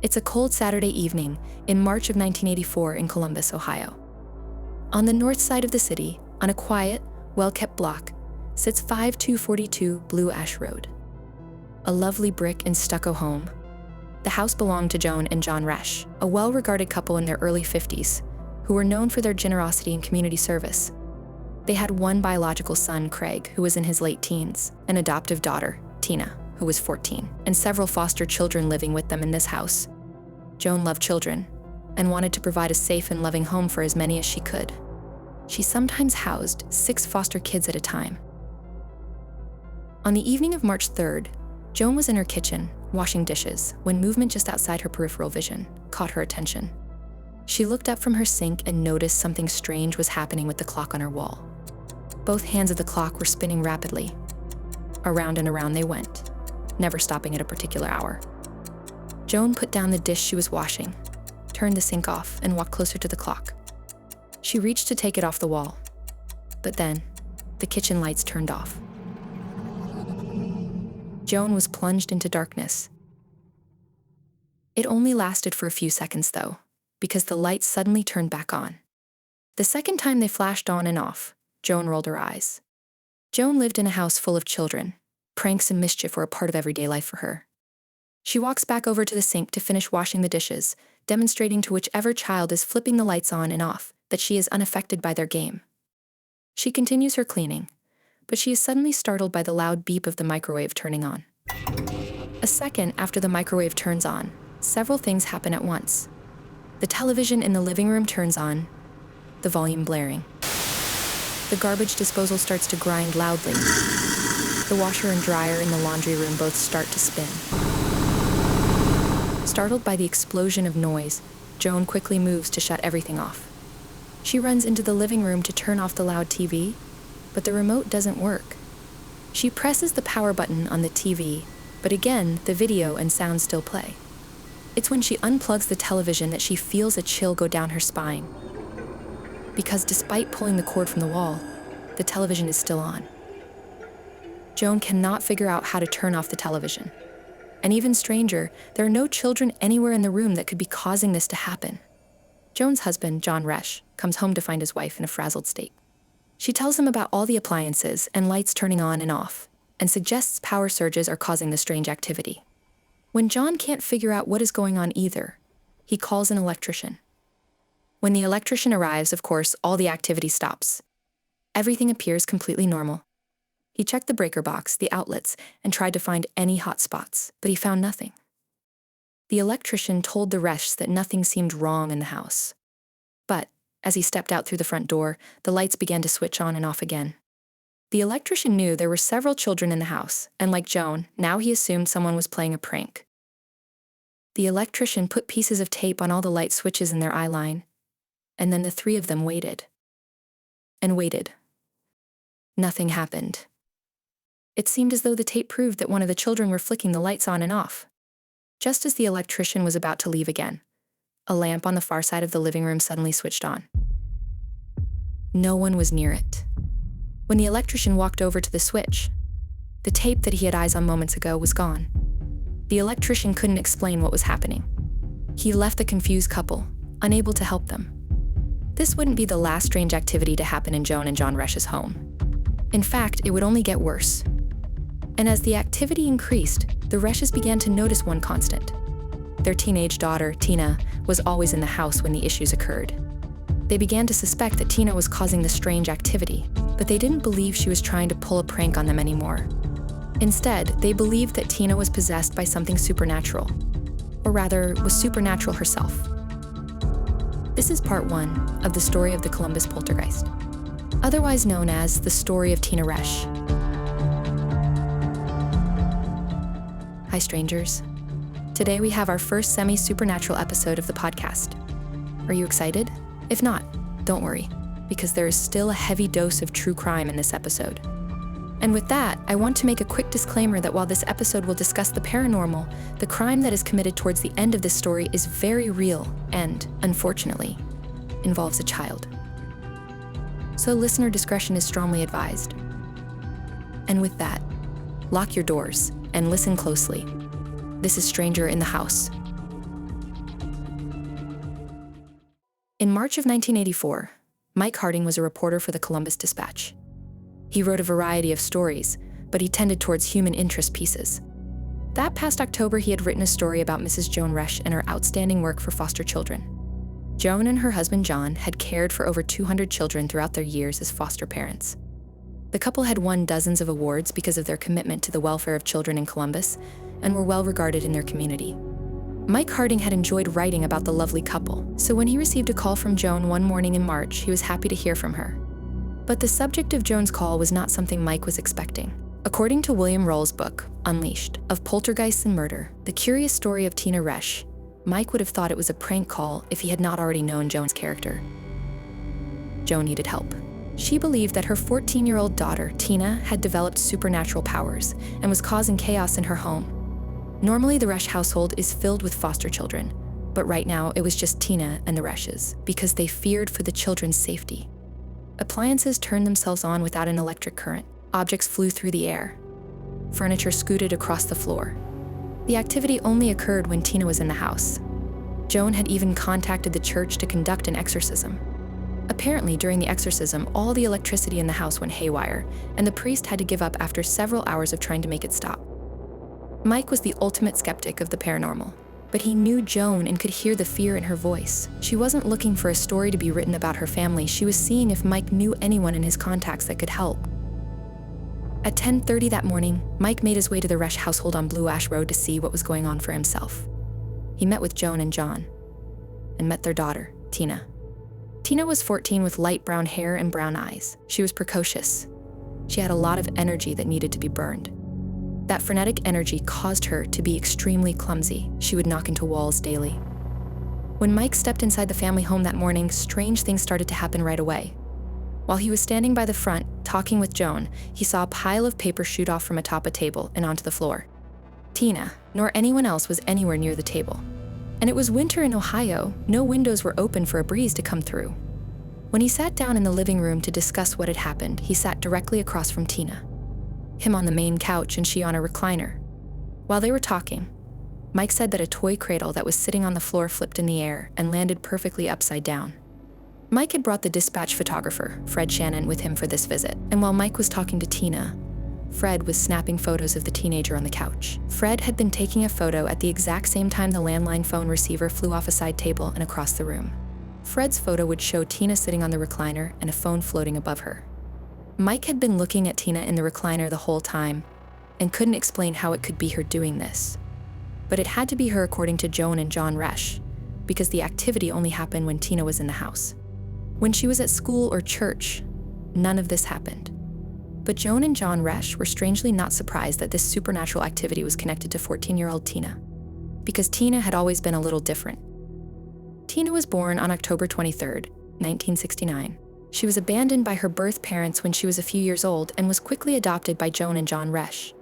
It's a cold Saturday evening in March of 1984 in Columbus, Ohio. On the north side of the city, on a quiet, well-kept block, sits 5242 Blue Ash Road. A lovely brick and stucco home. The house belonged to Joan and John Resch, a well-regarded couple in their early 50s, who were known for their generosity and community service. They had one biological son, Craig, who was in his late teens, an adoptive daughter, Tina, who was 14, and several foster children living with them in this house. Joan loved children and wanted to provide a safe and loving home for as many as she could. She sometimes housed 6 foster kids at a time. On the evening of March 3rd, Joan was in her kitchen, washing dishes, when movement just outside her peripheral vision caught her attention. She looked up from her sink and noticed something strange was happening with the clock on her wall. Both hands of the clock were spinning rapidly. Around and around they went, never stopping at a particular hour. Joan put down the dish she was washing, turned the sink off, and walked closer to the clock. She reached to take it off the wall, but then the kitchen lights turned off. Joan was plunged into darkness. It only lasted for a few seconds, though, because the lights suddenly turned back on. The second time they flashed on and off, Joan rolled her eyes. Joan lived in a house full of children. Pranks and mischief were a part of everyday life for her. She walks back over to the sink to finish washing the dishes, demonstrating to whichever child is flipping the lights on and off that she is unaffected by their game. She continues her cleaning, but she is suddenly startled by the loud beep of the microwave turning on. A second after the microwave turns on, several things happen at once. The television in the living room turns on, the volume blaring. The garbage disposal starts to grind loudly. The washer and dryer in the laundry room both start to spin. Startled by the explosion of noise, Joan quickly moves to shut everything off. She runs into the living room to turn off the loud TV, but the remote doesn't work. She presses the power button on the TV, but again, the video and sound still play. It's when she unplugs the television that she feels a chill go down her spine. Because despite pulling the cord from the wall, the television is still on. Joan cannot figure out how to turn off the television. And even stranger, there are no children anywhere in the room that could be causing this to happen. Joan's husband, John Resch, comes home to find his wife in a frazzled state. She tells him about all the appliances and lights turning on and off, and suggests power surges are causing the strange activity. When John can't figure out what is going on either, he calls an electrician. When the electrician arrives, of course, all the activity stops. Everything appears completely normal. He checked the breaker box, the outlets, and tried to find any hot spots, but he found nothing. The electrician told the Reschs that nothing seemed wrong in the house. But as he stepped out through the front door, the lights began to switch on and off again. The electrician knew there were several children in the house, and like Joan, now he assumed someone was playing a prank. The electrician put pieces of tape on all the light switches in their eye line, and then the 3 of them waited. And waited. Nothing happened. It seemed as though the tape proved that one of the children were flicking the lights on and off. Just as the electrician was about to leave again, a lamp on the far side of the living room suddenly switched on. No one was near it. When the electrician walked over to the switch, the tape that he had eyes on moments ago was gone. The electrician couldn't explain what was happening. He left the confused couple, unable to help them. This wouldn't be the last strange activity to happen in Joan and John Resch's home. In fact, it would only get worse. And as the activity increased, the Reschs began to notice one constant. Their teenage daughter, Tina, was always in the house when the issues occurred. They began to suspect that Tina was causing the strange activity, but they didn't believe she was trying to pull a prank on them anymore. Instead, they believed that Tina was possessed by something supernatural, or rather, was supernatural herself. This is part 1 of the story of the Columbus Poltergeist, otherwise known as the story of Tina Resch. Hi, strangers. Today we have our first semi-supernatural episode of the podcast. Are you excited? If not, don't worry, because there is still a heavy dose of true crime in this episode. And with that, I want to make a quick disclaimer that while this episode will discuss the paranormal, the crime that is committed towards the end of this story is very real and, unfortunately, involves a child. So listener discretion is strongly advised. And with that, lock your doors and listen closely. This is Stranger in the House. In March of 1984, Mike Harding was a reporter for the Columbus Dispatch. He wrote a variety of stories, but he tended towards human interest pieces. That past October, he had written a story about Mrs. Joan Resch and her outstanding work for foster children. Joan and her husband John had cared for over 200 children throughout their years as foster parents. The couple had won dozens of awards because of their commitment to the welfare of children in Columbus and were well regarded in their community. Mike Harding had enjoyed writing about the lovely couple, so when he received a call from Joan one morning in March, he was happy to hear from her. But the subject of Joan's call was not something Mike was expecting. According to William Roll's book, Unleashed, of Poltergeists and Murder, the curious story of Tina Resch, Mike would have thought it was a prank call if he had not already known Joan's character. Joan needed help. She believed that her 14-year-old daughter, Tina, had developed supernatural powers and was causing chaos in her home. Normally, the Resch household is filled with foster children, but right now it was just Tina and the Resches because they feared for the children's safety. Appliances turned themselves on without an electric current. Objects flew through the air. Furniture scooted across the floor. The activity only occurred when Tina was in the house. Joan had even contacted the church to conduct an exorcism. Apparently, during the exorcism, all the electricity in the house went haywire, and the priest had to give up after several hours of trying to make it stop. Mike was the ultimate skeptic of the paranormal, but he knew Joan and could hear the fear in her voice. She wasn't looking for a story to be written about her family. She was seeing if Mike knew anyone in his contacts that could help. At 10:30 that morning, Mike made his way to the Resch household on Blue Ash Road to see what was going on for himself. He met with Joan and John, and met their daughter, Tina. Tina was 14 with light brown hair and brown eyes. She was precocious. She had a lot of energy that needed to be burned. That frenetic energy caused her to be extremely clumsy. She would knock into walls daily. When Mike stepped inside the family home that morning, strange things started to happen right away. While he was standing by the front, talking with Joan, he saw a pile of paper shoot off from atop a table and onto the floor. Tina, nor anyone else, was anywhere near the table. And it was winter in Ohio. No windows were open for a breeze to come through. When he sat down in the living room to discuss what had happened, he sat directly across from Tina. Him on the main couch and she on a recliner. While they were talking, Mike said that a toy cradle that was sitting on the floor flipped in the air and landed perfectly upside down. Mike had brought the dispatch photographer, Fred Shannon, with him for this visit, and while Mike was talking to Tina, Fred was snapping photos of the teenager on the couch. Fred had been taking a photo at the exact same time the landline phone receiver flew off a side table and across the room. Fred's photo would show Tina sitting on the recliner and a phone floating above her. Mike had been looking at Tina in the recliner the whole time and couldn't explain how it could be her doing this. But it had to be her according to Joan and John Resch, because the activity only happened when Tina was in the house. When she was at school or church, none of this happened. But Joan and John Resch were strangely not surprised that this supernatural activity was connected to 14-year-old Tina, because Tina had always been a little different. Tina was born on October 23rd, 1969. She was abandoned by her birth parents when she was a few years old and was quickly adopted by Joan and John Resch.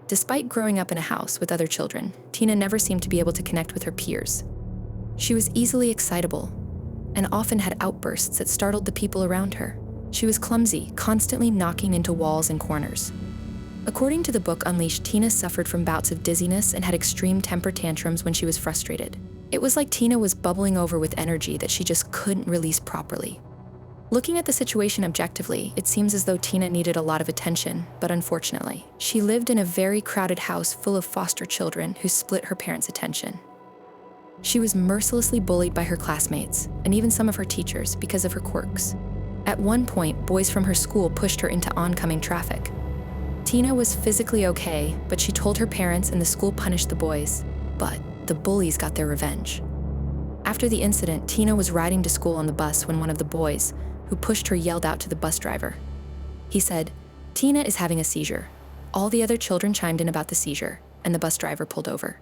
Despite growing up in a house with other children, Tina never seemed to be able to connect with her peers. She was easily excitable and often had outbursts that startled the people around her. She was clumsy, constantly knocking into walls and corners. According to the book Unleashed, Tina suffered from bouts of dizziness and had extreme temper tantrums when she was frustrated. It was like Tina was bubbling over with energy that she just couldn't release properly. Looking at the situation objectively, it seems as though Tina needed a lot of attention, but unfortunately, she lived in a very crowded house full of foster children who split her parents' attention. She was mercilessly bullied by her classmates and even some of her teachers because of her quirks. At one point, boys from her school pushed her into oncoming traffic. Tina was physically okay, but she told her parents and the school punished the boys, but the bullies got their revenge. After the incident, Tina was riding to school on the bus when one of the boys who pushed her yelled out to the bus driver. He said, "Tina is having a seizure." All the other children chimed in about the seizure, and the bus driver pulled over.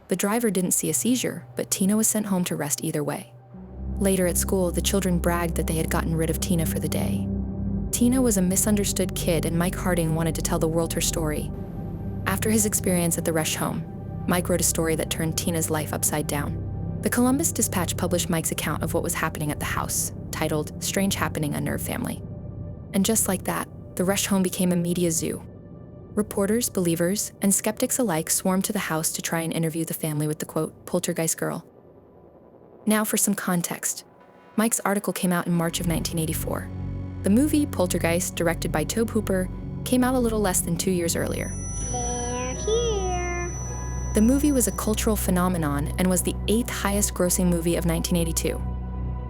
The driver didn't see a seizure, but Tina was sent home to rest either way. Later at school, the children bragged that they had gotten rid of Tina for the day. Tina was a misunderstood kid, and Mike Harding wanted to tell the world her story. After his experience at the Resch home, Mike wrote a story that turned Tina's life upside down. The Columbus Dispatch published Mike's account of what was happening at the house, titled "Strange Happening, Unnerved Family." And just like that, the Resch home became a media zoo. Reporters, believers, and skeptics alike swarmed to the house to try and interview the family with the quote, "Poltergeist girl." Now for some context. Mike's article came out in March of 1984. The movie, Poltergeist, directed by Tobe Hooper, came out a little less than 2 years earlier. They're here. The movie was a cultural phenomenon and was the 8th highest grossing movie of 1982.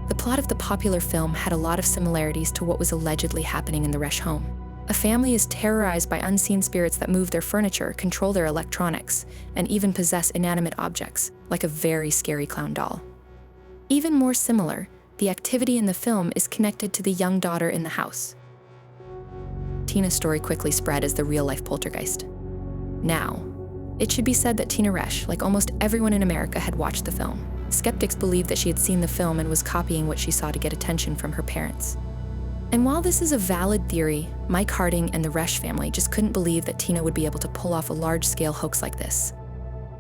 The plot of the popular film had a lot of similarities to what was allegedly happening in the Resch home. A family is terrorized by unseen spirits that move their furniture, control their electronics, and even possess inanimate objects, like a very scary clown doll. Even more similar, the activity in the film is connected to the young daughter in the house. Tina's story quickly spread as the real-life poltergeist. Now, it should be said that Tina Resch, like almost everyone in America, had watched the film. Skeptics believed that she had seen the film and was copying what she saw to get attention from her parents. And while this is a valid theory, Mike Harding and the Resch family just couldn't believe that Tina would be able to pull off a large-scale hoax like this.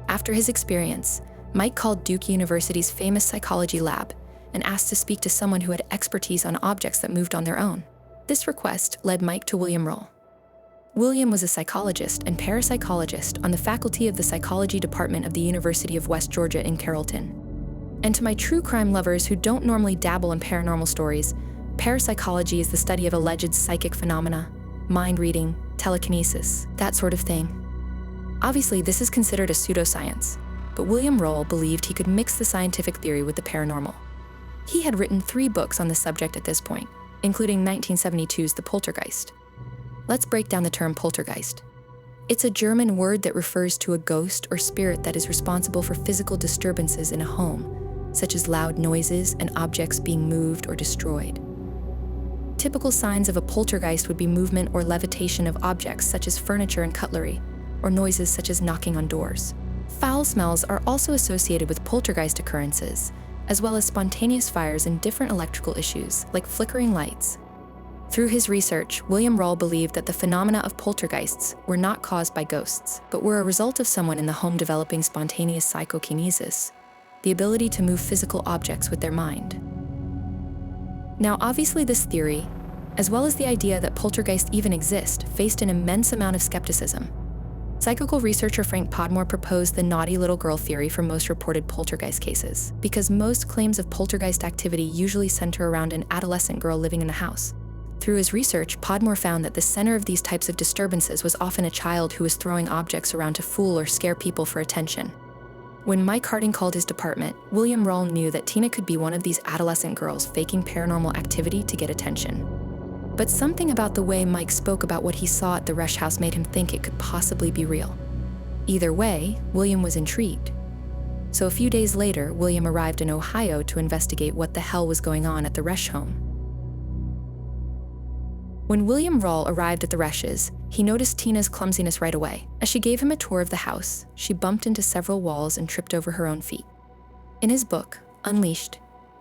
After his experience, Mike called Duke University's famous psychology lab and asked to speak to someone who had expertise on objects that moved on their own. This request led Mike to William Roll. William was a psychologist and parapsychologist on the faculty of the psychology department of the University of West Georgia in Carrollton. And to my true crime lovers who don't normally dabble in paranormal stories, parapsychology is the study of alleged psychic phenomena, mind reading, telekinesis, that sort of thing. Obviously, this is considered a pseudoscience, but William Roll believed he could mix the scientific theory with the paranormal. He had written 3 books on the subject at this point, including 1972's The Poltergeist. Let's break down the term poltergeist. It's a German word that refers to a ghost or spirit that is responsible for physical disturbances in a home, such as loud noises and objects being moved or destroyed. Typical signs of a poltergeist would be movement or levitation of objects such as furniture and cutlery, or noises such as knocking on doors. Foul smells are also associated with poltergeist occurrences, as well as spontaneous fires and different electrical issues, like flickering lights. Through his research, William Roll believed that the phenomena of poltergeists were not caused by ghosts, but were a result of someone in the home developing spontaneous psychokinesis, the ability to move physical objects with their mind. Now, obviously this theory, as well as the idea that poltergeists even exist, faced an immense amount of skepticism. Psychical researcher Frank Podmore proposed the naughty little girl theory for most reported poltergeist cases, because most claims of poltergeist activity usually center around an adolescent girl living in the house. Through his research, Podmore found that the center of these types of disturbances was often a child who was throwing objects around to fool or scare people for attention. When Mike Harding called his department, William Roll knew that Tina could be one of these adolescent girls faking paranormal activity to get attention. But something about the way Mike spoke about what he saw at the Resch house made him think it could possibly be real. Either way, William was intrigued. So a few days later, William arrived in Ohio to investigate what the hell was going on at the Resch home. When William Roll arrived at the Resch's, he noticed Tina's clumsiness right away. As she gave him a tour of the house, she bumped into several walls and tripped over her own feet. In his book, Unleashed,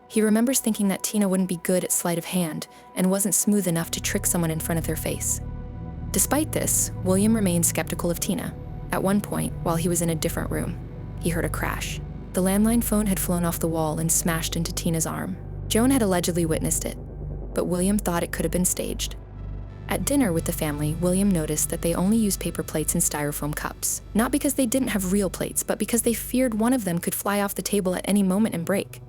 he remembers thinking that Tina wouldn't be good at sleight of hand and wasn't smooth enough to trick someone in front of their face. Despite this, William remained skeptical of Tina. At one point, while he was in a different room, he heard a crash. The landline phone had flown off the wall and smashed into Tina's arm. Joan had allegedly witnessed it, but William thought it could have been staged. At dinner with the family, William noticed that they only used paper plates and styrofoam cups. Not because they didn't have real plates, but because they feared one of them could fly off the table at any moment and break.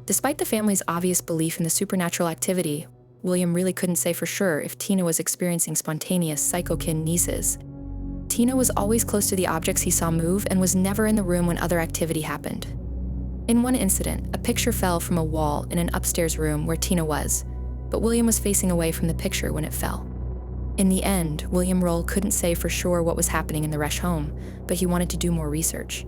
Despite the family's obvious belief in the supernatural activity, William really couldn't say for sure if Tina was experiencing spontaneous psychokinesis. Tina was always close to the objects he saw move and was never in the room when other activity happened. In one incident, a picture fell from a wall in an upstairs room where Tina was, but William was facing away from the picture when it fell. In the end, William Roll couldn't say for sure what was happening in the Resch home, but he wanted to do more research.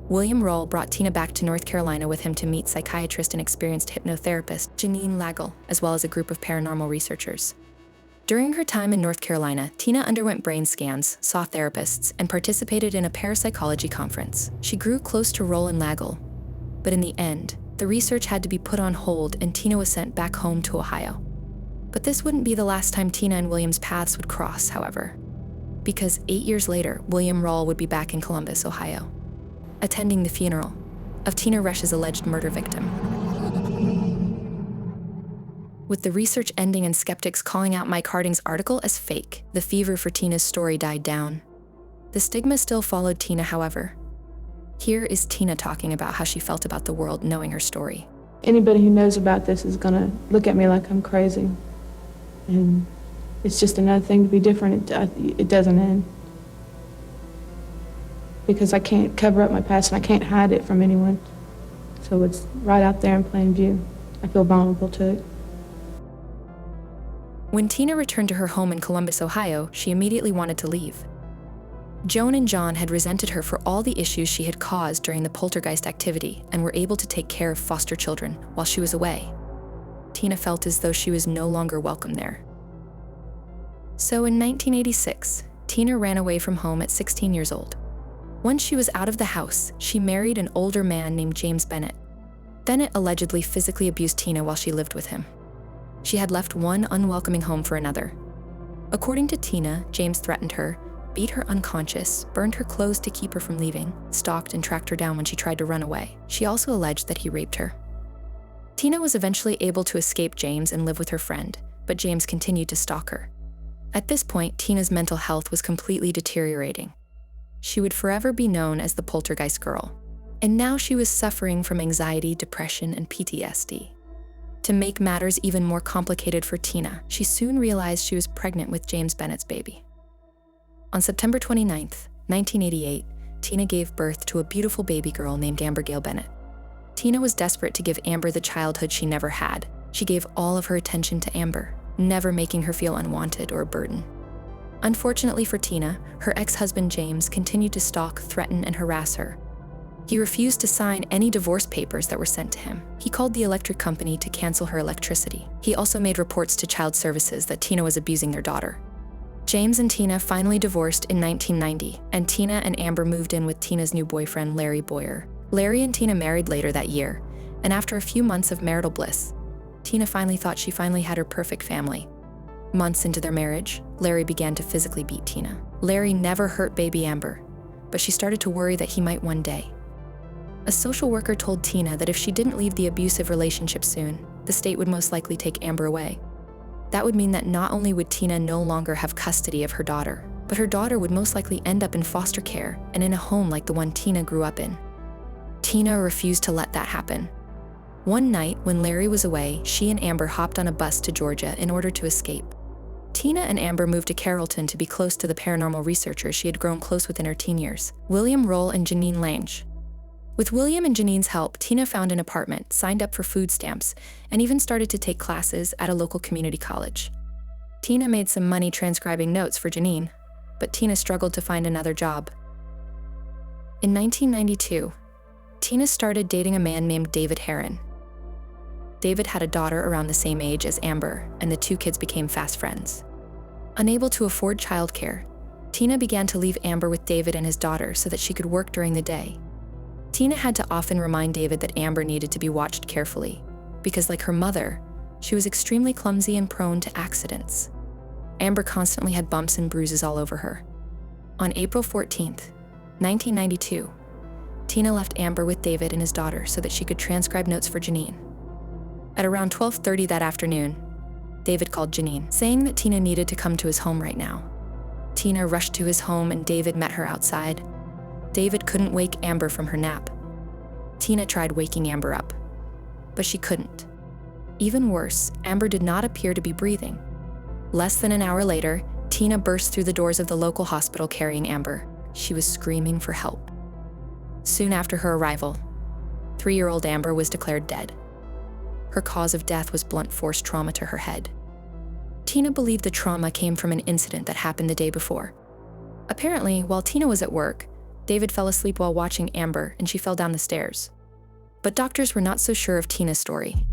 William Roll brought Tina back to North Carolina with him to meet psychiatrist and experienced hypnotherapist Janine Lagel, as well as a group of paranormal researchers. During her time in North Carolina, Tina underwent brain scans, saw therapists, and participated in a parapsychology conference. She grew close to Roll and Lagel, but in the end, the research had to be put on hold and Tina was sent back home to Ohio. But this wouldn't be the last time Tina and William's paths would cross, however, because 8 years later, William Roll would be back in Columbus, Ohio, attending the funeral of Tina Resch's alleged murder victim. With the research ending and skeptics calling out Mike Harding's article as fake, the fever for Tina's story died down. The stigma still followed Tina, however. Here is Tina talking about how she felt about the world knowing her story. Anybody who knows about this is gonna look at me like I'm crazy. And it's just another thing to be different. It doesn't end. Because I can't cover up my past and I can't hide it from anyone. So it's right out there in plain view. I feel vulnerable to it. When Tina returned to her home in Columbus, Ohio, she immediately wanted to leave. Joan and John had resented her for all the issues she had caused during the poltergeist activity and were able to take care of foster children while she was away. Tina felt as though she was no longer welcome there. So in 1986, Tina ran away from home at 16 years old. Once she was out of the house, she married an older man named James Bennett. Bennett allegedly physically abused Tina while she lived with him. She had left one unwelcoming home for another. According to Tina, James threatened her, beat her unconscious, burned her clothes to keep her from leaving, stalked and tracked her down when she tried to run away. She also alleged that he raped her. Tina was eventually able to escape James and live with her friend, but James continued to stalk her. At this point, Tina's mental health was completely deteriorating. She would forever be known as the Poltergeist girl, and now she was suffering from anxiety, depression, and PTSD. To make matters even more complicated for Tina, she soon realized she was pregnant with James Bennett's baby. On September 29th, 1988, Tina gave birth to a beautiful baby girl named Amber Gail Bennett. Tina was desperate to give Amber the childhood she never had. She gave all of her attention to Amber, never making her feel unwanted or a burden. Unfortunately for Tina, her ex-husband James continued to stalk, threaten, and harass her. He refused to sign any divorce papers that were sent to him. He called the electric company to cancel her electricity. He also made reports to child services that Tina was abusing their daughter. James and Tina finally divorced in 1990, and Tina and Amber moved in with Tina's new boyfriend, Larry Boyer. Larry and Tina married later that year, and after a few months of marital bliss, Tina finally thought she finally had her perfect family. Months into their marriage, Larry began to physically beat Tina. Larry never hurt baby Amber, but she started to worry that he might one day. A social worker told Tina that if she didn't leave the abusive relationship soon, the state would most likely take Amber away. That would mean that not only would Tina no longer have custody of her daughter, but her daughter would most likely end up in foster care and in a home like the one Tina grew up in. Tina refused to let that happen. One night, when Larry was away, she and Amber hopped on a bus to Georgia in order to escape. Tina and Amber moved to Carrollton to be close to the paranormal researchers she had grown close with in her teen years, William Roll and Janine Lange. With William and Janine's help, Tina found an apartment, signed up for food stamps, and even started to take classes at a local community college. Tina made some money transcribing notes for Janine, but Tina struggled to find another job. In 1992, Tina started dating a man named David Heron. David had a daughter around the same age as Amber, and the two kids became fast friends. Unable to afford childcare, Tina began to leave Amber with David and his daughter so that she could work during the day. Tina had to often remind David that Amber needed to be watched carefully, because like her mother, she was extremely clumsy and prone to accidents. Amber constantly had bumps and bruises all over her. On April 14th, 1992, Tina left Amber with David and his daughter so that she could transcribe notes for Janine. At around 12:30 that afternoon, David called Janine, saying that Tina needed to come to his home right now. Tina rushed to his home and David met her outside. David couldn't wake Amber from her nap. Tina tried waking Amber up, but she couldn't. Even worse, Amber did not appear to be breathing. Less than an hour later, Tina burst through the doors of the local hospital carrying Amber. She was screaming for help. Soon after her arrival, 3-year-old Amber was declared dead. Her cause of death was blunt force trauma to her head. Tina believed the trauma came from an incident that happened the day before. Apparently, while Tina was at work, David fell asleep while watching Amber and she fell down the stairs. But doctors were not so sure of Tina's story.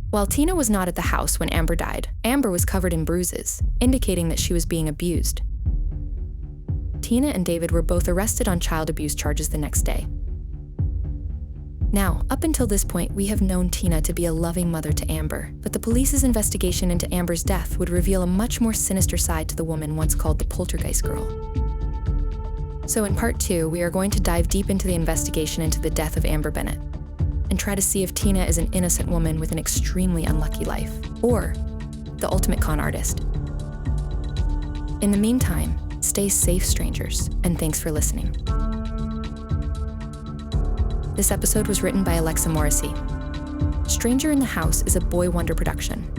While Tina was not at the house when Amber died, Amber was covered in bruises, indicating that she was being abused. Tina and David were both arrested on child abuse charges the next day. Now, up until this point, we have known Tina to be a loving mother to Amber, but the police's investigation into Amber's death would reveal a much more sinister side to the woman once called the Poltergeist girl. So in part 2, we are going to dive deep into the investigation into the death of Amber Bennett, and try to see if Tina is an innocent woman with an extremely unlucky life, or the ultimate con artist. In the meantime, stay safe, strangers, and thanks for listening. This episode was written by Alexa Morrissey. Stranger in the House is a Boy Wonder production.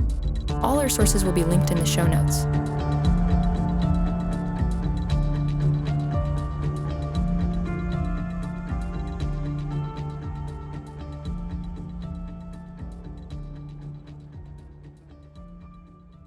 All our sources will be linked in the show notes.